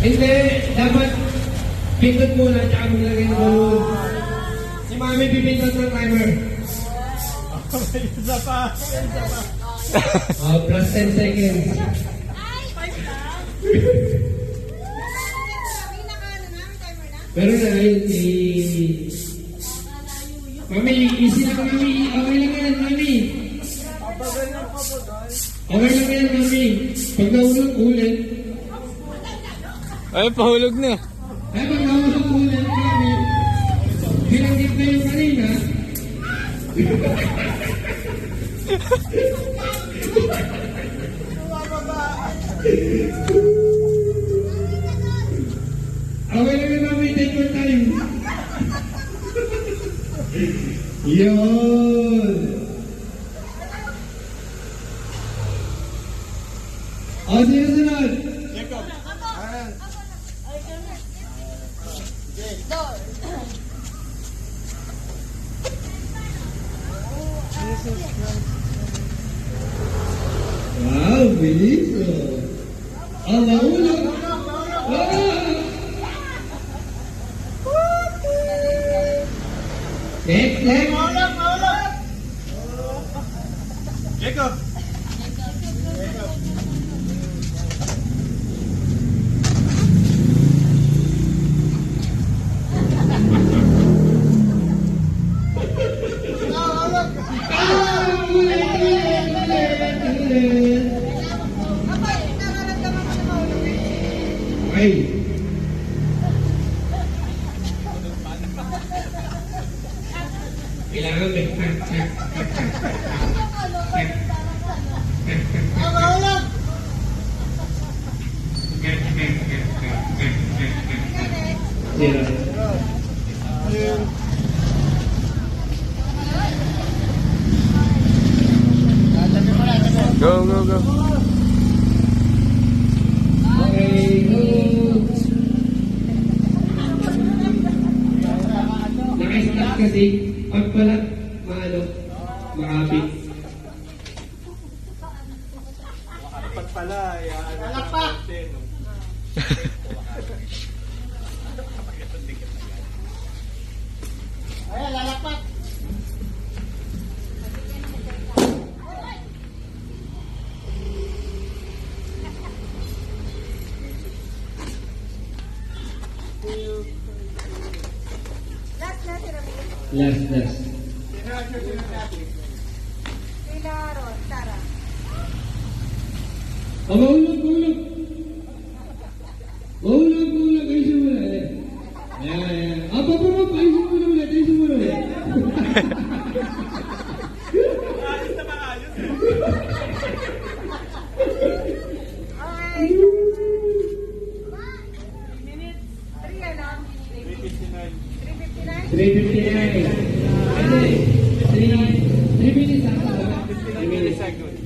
Hindi, dapat pindot muna tsaka maglagay ng balloon. Si Mami pipindot ng timer. Isa pa. Plus 10 seconds. Pero na yun, Mami, easy lang Mami. Okay lang yan, Mami. Okay lang yan, Mami. Pag nahulog ulit. Ay, pahulog na. Ay, pag nahulog ulit, Mami. Binanggit na yung kanina. Okay lang yan, Mami. Take your time. Yun. O, sino-sunod? Jacob. Wow, bilis oh. Ah, mahulog. Next. Jacob. Okay. Kailangan may Go, go, go. Okay, go. Naka-stop kasi pag pala makapit. Pag pala, Lalakpak. Last. Oh, mahulog. Ayusin mo na. Ayan. Apa. Ayusin mo na ulit. ayos na maayos. Minutes. 3 alam. 3:59. 3:59. Ano eh? 3 minutes after. 3 seconds.